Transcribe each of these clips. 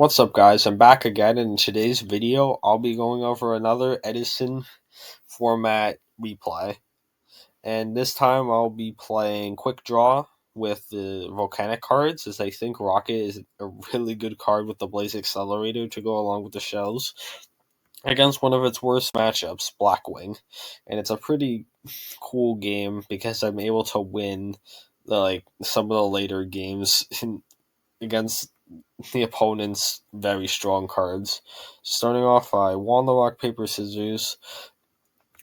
What's up, guys? I'm back again. In today's video, I'll be going over another Edison format replay. And this time I'll be playing QuickDraw with the volcanic cards, as I think Rocket is a really good card with the Blaze Accelerator to go along with the shells, against one of its worst matchups, Blackwing. And it's a pretty cool game because I'm able to win some of the later games against the opponent's very strong cards. Starting off, I won the rock, paper, scissors.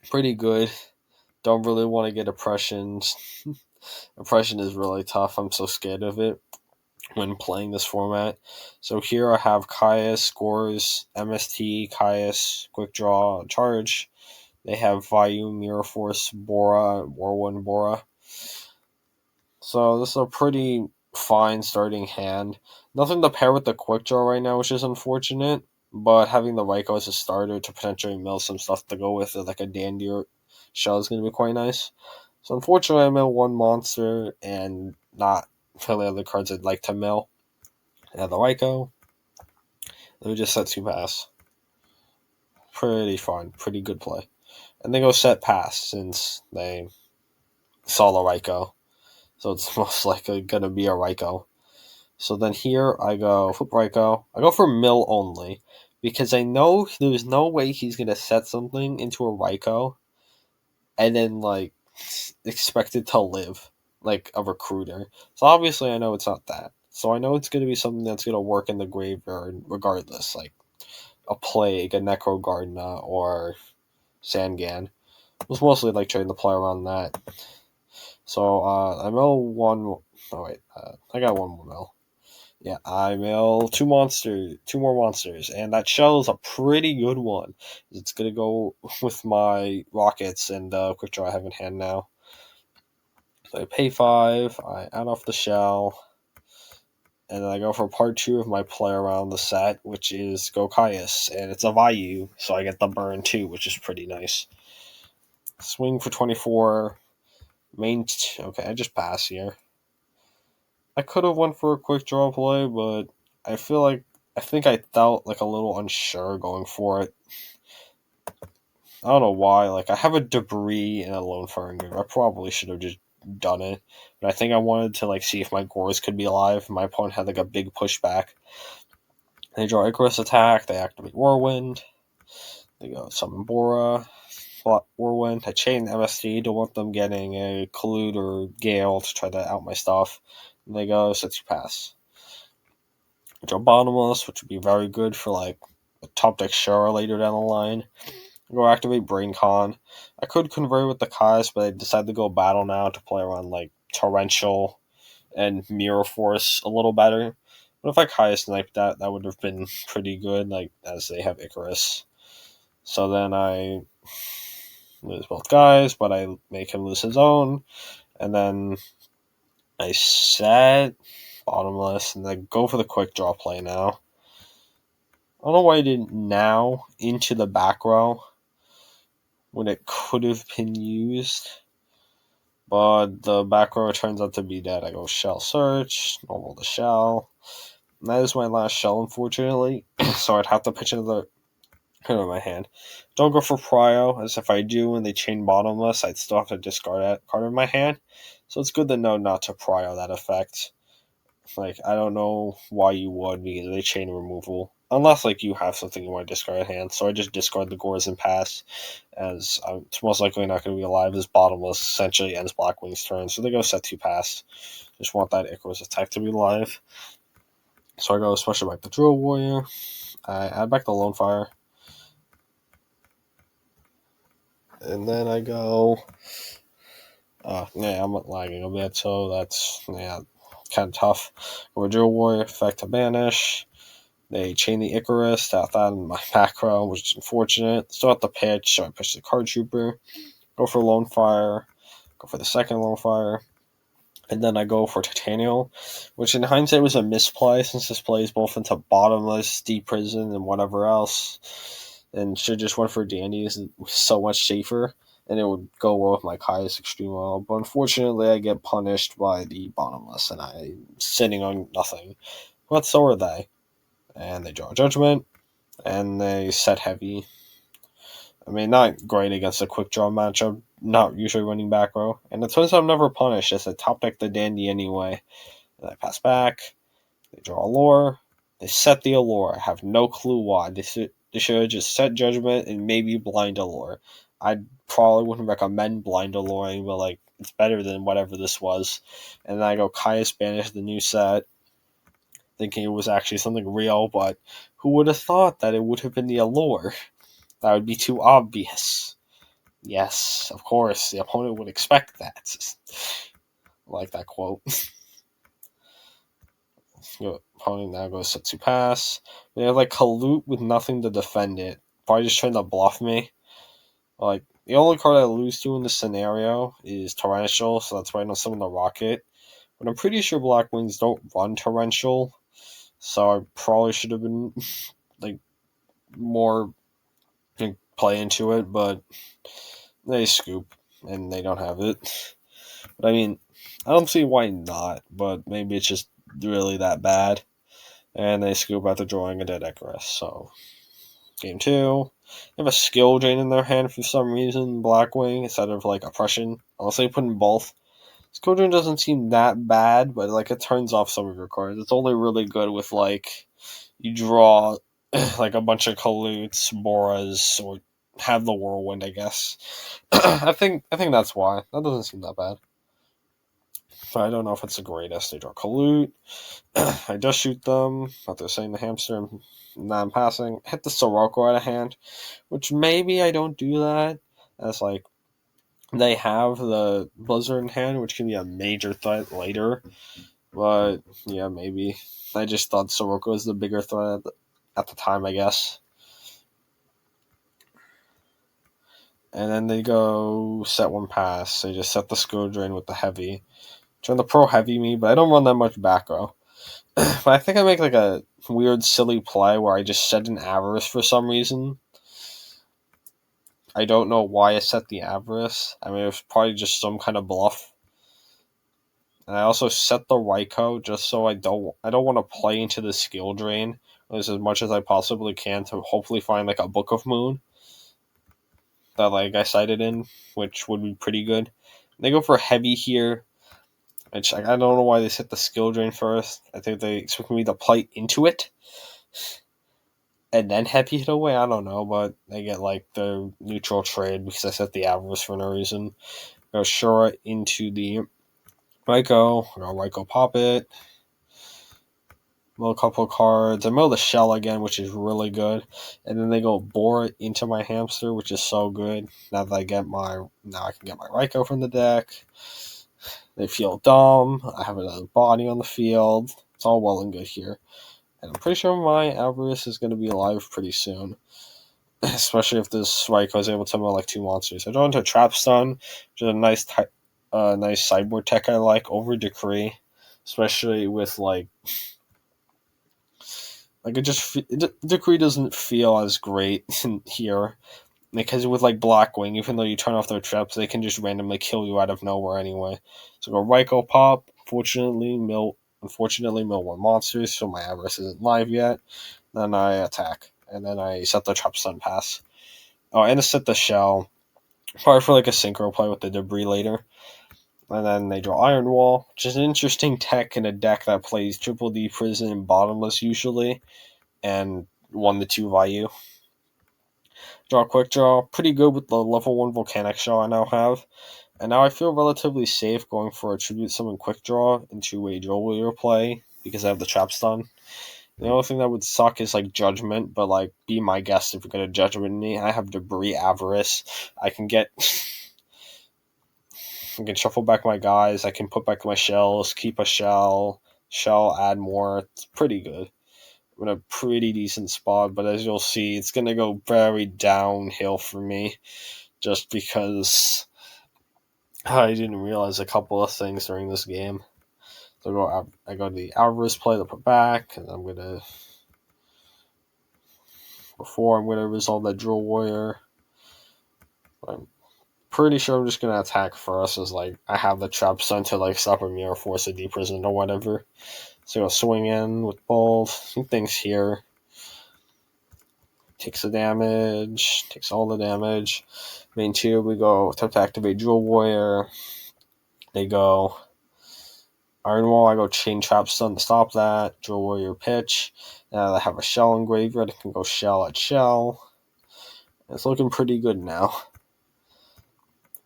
Pretty good. Don't really want to get oppression. Oppression is really tough. I'm so scared of it when playing this format. So here I have Caius, Scores, MST, Caius, Quick Draw, Charge. They have Vayu, Mirror Force, Bora, Warwind, Bora. So this is a pretty fine starting hand. Nothing to pair with the Quick Draw right now, which is unfortunate. But having the Raikou as a starter to potentially mill some stuff to go with it, like a Dandy or Shell, is going to be quite nice. So unfortunately, I mill one monster and not really other cards I'd like to mill. I have the Raikou. Let me just set 2 pass. Pretty fine. Pretty good play. And they go set pass since they saw the Raikou. So it's most likely going to be a Raikou. So then here I go flip Raikou. I go for mill only because I know there's no way he's going to set something into a Raikou and then expect it to live like a recruiter. So obviously I know it's not that. So I know it's going to be something that's going to work in the graveyard regardless, like a Plague, a Necro Gardener, or Sangan. It was mostly like trying to play around that. So I mill one. Oh wait, I got one more mill. Yeah, I mill two more monsters, and that shell is a pretty good one. It's gonna go with my rockets and quick draw I have in hand now. So I pay 5, I add off the shell, and then I go for part 2 of my play around the set, which is go Caius, and it's a Vayu, so I get the burn too, which is pretty nice. Swing for 24. Okay, I just pass here. I could have went for a quick draw play, but I think I felt like a little unsure going for it. I don't know why. Like I have a debris and a lone fire engraver. I probably should have just done it, but I think I wanted to see if my Gores could be alive. My opponent had a big pushback. They draw Icarus attack. They activate Whirlwind. They go summon Bora. Whirlwind. I chain MST. Don't want them getting a Collude or Gale to try to out my stuff. And they go set 2 pass. I draw Bottomless, which would be very good for a top deck Shara later down the line. I go activate Brain Con. I could convert with the Kais, but I decided to go Battle now to play around Torrential and Mirror Force a little better. But if I Kais sniped that would have been pretty good, as they have Icarus. So then I lose both guys, but I make him lose his own. And then I set Bottomless, and then go for the quick draw play now. I don't know why I didn't now into the back row when it could have been used. But the back row turns out to be dead. I go Shell Search, normal to Shell. And that is my last Shell, unfortunately. So I'd have to pitch another card in my hand. Don't go for Prio, as if I do and they chain Bottomless, I'd still have to discard that card in my hand. So it's good to know not to Prio that effect. I don't know why you would, because they chain removal. Unless, you have something you want to discard at hand. So I just discard the Gores and pass, as it's most likely not going to be alive, as Bottomless essentially ends Blackwing's turn. So they go set 2 pass. Just want that Icarus attack to be alive. So I go special back the Drill Warrior. I add back the Lone Fire. And then I go... I'm lagging a bit, so that's... kind of tough. Or Drill Warrior, effect to banish. They chain the Icarus to that in my back row, which is unfortunate. Still have to pitch, so I pitch the Card Trooper. Go for Lone Fire. Go for the second Lone Fire. And then I go for Titanial, which in hindsight was a misplay, since this plays both into Bottomless, Deep Prison, and whatever else. And should just went for Dandy, it's so much safer. And it would go well with my Caius extreme well. But unfortunately, I get punished by the Bottomless, and I'm sitting on nothing. But so are they. and they draw Judgment, and they set Heavy. I mean, not great against a quick draw matchup, not usually running back row. And the Twins have never punished, as they top deck the Dandy anyway. And I pass back, they draw Allure, they set the Allure. I have no clue why. They should have just set Judgment and maybe blind Allure. I probably wouldn't recommend blind Alluring, but like it's better than whatever this was. And then I go Kaya Spanish, the new set, thinking it was actually something real, but who would have thought that it would have been the Allure? That would be too obvious. Yes, of course, the opponent would expect that. I like that quote. Your opponent now goes set to pass. They have like Kalut with nothing to defend it. Probably just trying to bluff me. Like, the only card I lose to in this scenario is Torrential, so that's why I don't summon the Rocket. But I'm pretty sure Black Wings don't run Torrential, so I probably should have been like more play into it, but they scoop and they don't have it. But I mean, I don't see why not, but maybe it's just really that bad. And they scoop after drawing a Dead Icarus. So, game 2. They have a Skill Drain in their hand for some reason, Blackwing, instead of like Oppression. Unless they put in both. Skill Drain doesn't seem that bad, but like it turns off some of your cards. It's only really good with like you draw like a bunch of Kalutes, Boras, or have the Whirlwind, I guess. I think that's why. That doesn't seem that bad. But I don't know if it's the greatest. They draw Kalute. I just shoot them, but they're saying the Hamster, and now I'm passing. Hit the Sirocco out of hand, which maybe I don't do that, as like they have the Blizzard in hand, which can be a major threat later. But yeah, maybe. I just thought Sirocco was the bigger threat at the time, I guess. And then they go set one pass. They just set the Skill Drain with the Heavy. Trying to pro heavy me, but I don't run that much back row. But I think I make like a weird, silly play where I just set an Avarice for some reason. I don't know why I set the Avarice. I mean, it was probably just some kind of bluff. And I also set the Raikou just so I don't want to play into the Skill Drain as much as I possibly can to hopefully find like a Book of Moon that like I cited in, which would be pretty good. They go for heavy here. I don't know why they set the Skill Drain first. I think they expect me to play into it and then heavy hit away. I don't know, but they get like the neutral trade because I set the Avarice for no reason. Go Shura into the Raikou. Raikou pop it. Mill a couple of cards. I mill the Shell again, which is really good. And then they go Bore into my Hamster, which is so good. Now I can get my Raikou from the deck. They feel dumb. I have another body on the field. It's all well and good here. And I'm pretty sure my Avarice is going to be alive pretty soon. Especially if this Raikou is able to mill like 2 monsters. I draw into Trap Stun, which is a nice sideboard tech I like over Decree. Especially with like Decree doesn't feel as great here. Because with like Blackwing, even though you turn off their traps, they can just randomly kill you out of nowhere anyway. So go Raikou pop. Unfortunately, mill 1 monsters, so my Avarice isn't live yet. Then I attack, and then I set the Trap Stun pass. Oh, and I set the Shell. Probably for like a synchro play with the Debris later. And then they draw Iron Wall, which is an interesting tech in a deck that plays Triple D Prison and Bottomless usually, and 1-2 value. Draw QuickDraw, pretty good with the level 1 Volcanic Shell I now have. And now I feel relatively safe going for a Tribute Summon QuickDraw into a Jolweir play because I have the Trap Stun. The only thing that would suck is like Judgment, but like be my guest if you're gonna Judgment me. I have Debris Avarice. I can shuffle back my guys. I can put back my shells, keep a shell, add more. It's pretty good. I'm in a pretty decent spot, but as you'll see, it's going to go very downhill for me just because I didn't realize a couple of things during this game. So I go to the Avarice play to put back, and I'm going to resolve that Drill Warrior. I'm pretty sure I'm just going to attack first, as like I have the Trap Stun to like stop a Mirror Force, a Deep Prison, or whatever. So I'll swing in with both. Some things here. takes the damage, takes all the damage. Main 2, we go attempt to activate Drill Warrior. They go Iron Wall, I go Chain Trap Stun to stop that. Drill Warrior pitch. Now I have a Shell in graveyard. I can go Shell at Shell. It's looking pretty good now.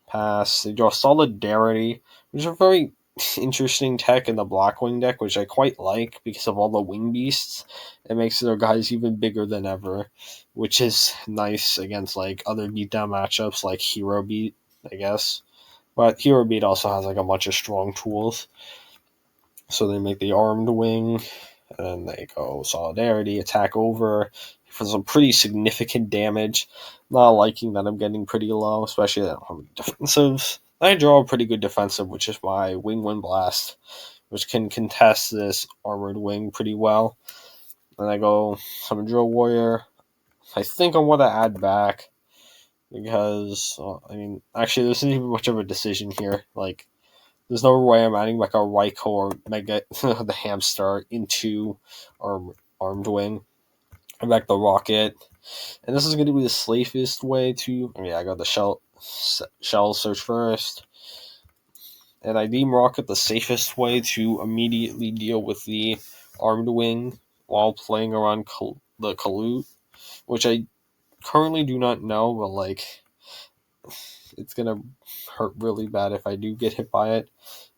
Pass. They draw Solidarity, which is a very interesting tech in the Blackwing deck, which I quite like because of all the wing beasts. It makes their guys even bigger than ever, which is nice against like other beatdown matchups like Hero Beat, I guess. But Hero Beat also has like a bunch of strong tools. So they make the armed wing, and they go Solidarity, attack over for some pretty significant damage. Not liking that I'm getting pretty low, especially that I don't have any defensives. I draw a pretty good defensive, which is my Wing Wind Blast, which can contest this armored wing pretty well. And I go summon Drill Warrior. I think I want to add back because, actually, there isn't even much of a decision here. Like, there's no way I'm adding like a Raikou or Mega the Hamster into armed wing. I back the Rocket, and this is going to be the safest way to. I got the shell search first, and I deem Rocket the safest way to immediately deal with the armed wing while playing around the Kalut, which I currently do not know, but like it's gonna hurt really bad if I do get hit by it.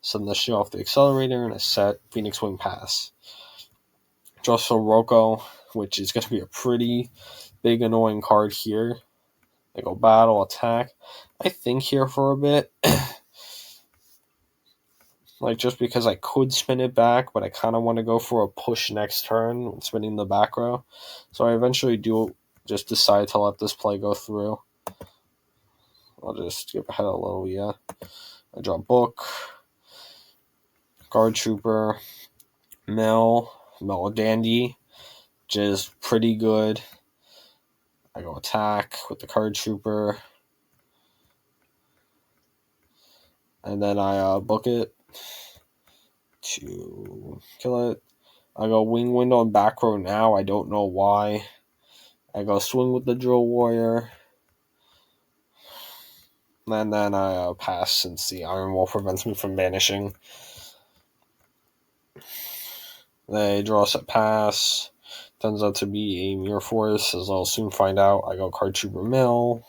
Send the shit off the accelerator and a set Phoenix Wing Pass. Draw Soroko, which is gonna be a pretty big annoying card here. They go battle, attack. I think here for a bit. Like just because I could spin it back, but I kinda wanna go for a push next turn when spinning the back row. So I eventually do just decide to let this play go through. I'll just skip ahead a little, yeah. I draw Book, Guard Trooper, Dandy, which is pretty good. I go attack with the Guard Trooper, and then I book it to kill it. I go Wing Wind on back row now. I don't know why. I go swing with the Drill Warrior. And then I pass since the Iron Wall prevents me from banishing. They draw a set pass. Turns out to be a Mirror Force, as I'll soon find out. I go Card Trooper Mill.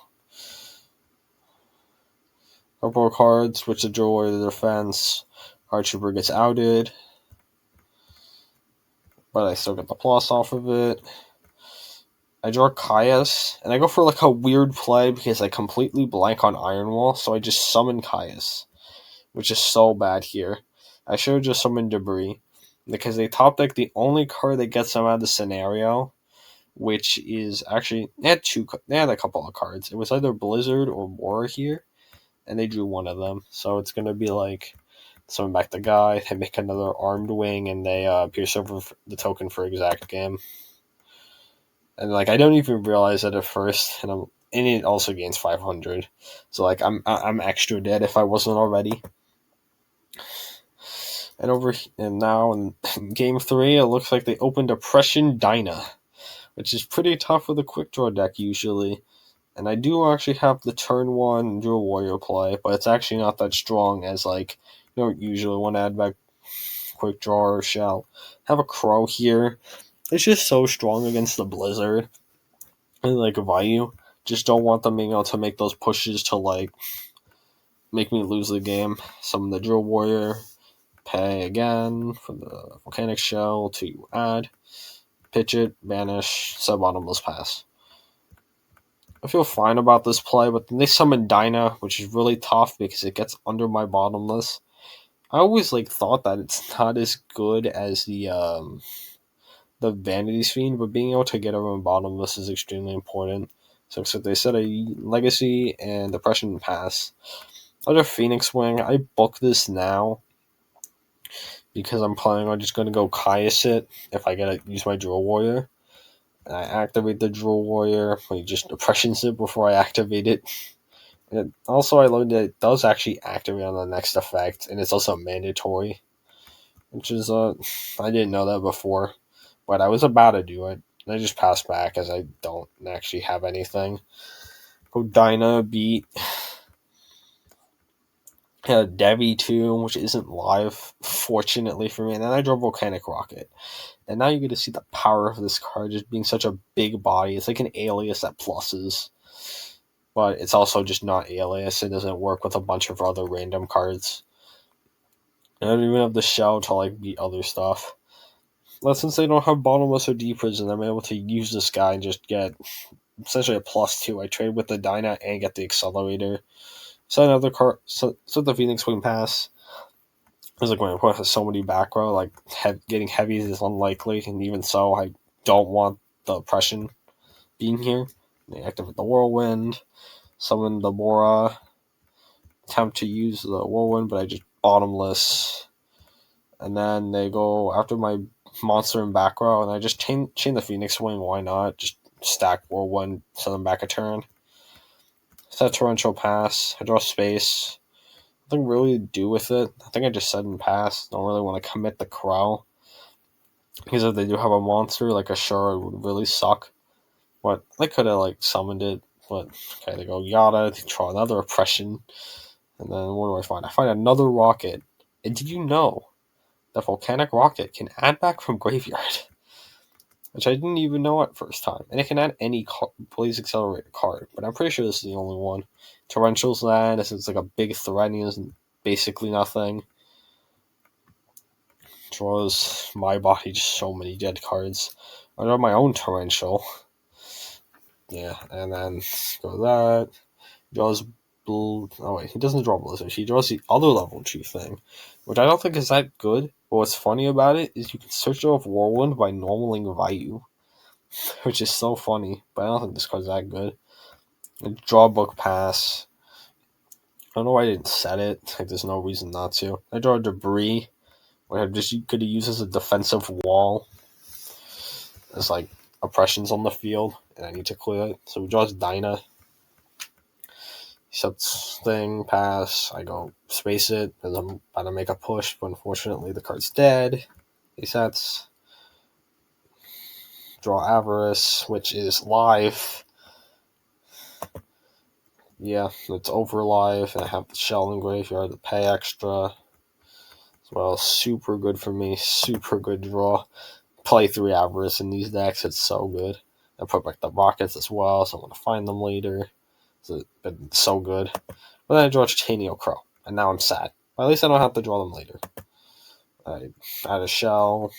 Couple of cards, switch the Drill Warrior to the defense. Card Trooper gets outed. But I still get the plus off of it. I draw Caius, and I go for like a weird play because I completely blank on Iron Wall, so I just summon Caius, which is so bad here. I should have just summoned Debris, because they top deck the only card that gets them out of the scenario, which is actually, they had a couple of cards. It was either Blizzard or War here, and they drew one of them, so it's going to be like, summon back the guy, they make another armed wing, and they pierce over the token for exact game. And like I don't even realize that at first, and it also gains 500. So like I'm extra dead if I wasn't already. And now in game 3, it looks like they opened Oppression Dyna, which is pretty tough with a QuickDraw deck usually. And I do actually have the turn 1 Drill Warrior play, but it's actually not that strong as like you don't usually want to add back QuickDraw or Shell. Have a Crow here. It's just so strong against the Blizzard. And like Vayu, just don't want them being able to make those pushes to like make me lose the game. Summon the Drill Warrior, pay again for the Volcanic Shell to add, pitch it, banish, sub-bottomless pass. I feel fine about this play, but then they summon Dyna, which is really tough because it gets under my bottomless. I always like thought that it's not as good as the Vanity Fiend, but being able to get around bottomless is extremely important. So they set a Legacy and Depression pass. Other Phoenix Wing, I book this now because I'm planning on just going to go Caius it if I get to use my Drill Warrior. And I activate the Drill Warrior, I just Depression it before I activate it. And also, I learned that it does actually activate on the next effect, and it's also mandatory, which is I didn't know that before, but I was about to do it. I just pass back as I don't actually have anything. Go Dinah, beat Debbie too, which isn't live, fortunately for me. And then I draw Volcanic Rocket. And now you get to see the power of this card just being such a big body. It's like an alias that pluses. But it's also just not alias. It doesn't work with a bunch of other random cards. And I don't even have the shell to like beat other stuff. But since they don't have bottomless or deep prison, I'm able to use this guy and just get essentially a +2. I trade with the Dyna and get the accelerator. So another card. So the Phoenix Wing pass. It's like my opponent has so many back row, like getting heavies is unlikely, and even so, I don't want the oppression being here. They activate the Whirlwind, summon the Mora, attempt to use the Whirlwind, but I just bottomless. And then they go after my monster in back row, and I just chain the Phoenix Wing. Why not? Just stack Whirlwind, send them back a turn. Set Torrential Pass. I draw space. Nothing really to do with it. I think I just said and pass. Don't really want to commit the Crow. Because if they do have a monster, like a Shura, it would really suck. But they could have like summoned it. But okay, they go Yada, they draw another oppression. And then what do I find? I find another rocket. And did you know that Volcanic Rocket can add back from graveyard? Which I didn't even know at first time. And it can add any Blaze Accelerator card. But I'm pretty sure this is the only one. Torrential's that. This is like a big threat and is basically nothing. Draws my body just so many dead cards. I draw my own Torrential. Yeah, and then go that. Draws oh wait, he doesn't draw Blizzard. He draws the other level 2 thing, which I don't think is that good. But what's funny about it is you can search off Whirlwind by normaling Vayu, which is so funny. But I don't think this card's that good. Draw Book Pass. I don't know why I didn't set it. Like, there's no reason not to. I draw Debris, which I just could use as a defensive wall. There's like oppressions on the field, and I need to clear it. So he draws Dyna. He sets thing, pass. I go space it, and I'm about to make a push, but unfortunately the card's dead. He sets. Draw Avarice, which is live. Yeah, it's over live, and I have the shell in graveyard to pay extra. As well, super good for me. Super good draw. Play 3 Avarice in these decks. It's so good. I put back the Rockets as well, so I'm going to find them later. It's so good. But then I draw Chaineo Crow, and now I'm sad. But at least I don't have to draw them later. I add a shell.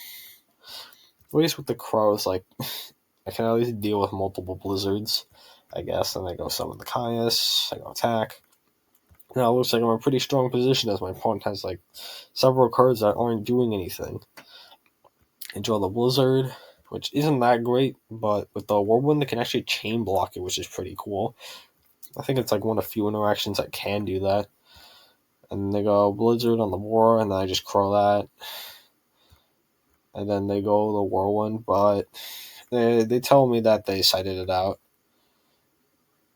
At least with the Crows, like, I can at least deal with multiple Blizzards, I guess. And I go summon the Caius. I go attack. Now it looks like I'm in a pretty strong position as my opponent has, like, several cards that aren't doing anything. I draw the Blizzard, which isn't that great, but with the Whirlwind, they can actually chain block it, which is pretty cool. I think it's like one of the few interactions that can do that. And they go Blizzard on the War, and then I just Crow that. And then they go the Whirlwind, but they tell me that they cited it out.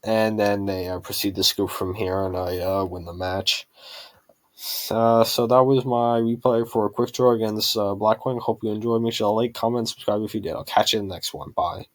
And then they proceed to scoop from here, and I win the match. So that was my replay for QuickDraw against Blackwing. Hope you enjoyed. Make sure to like, comment, subscribe if you did. I'll catch you in the next one. Bye.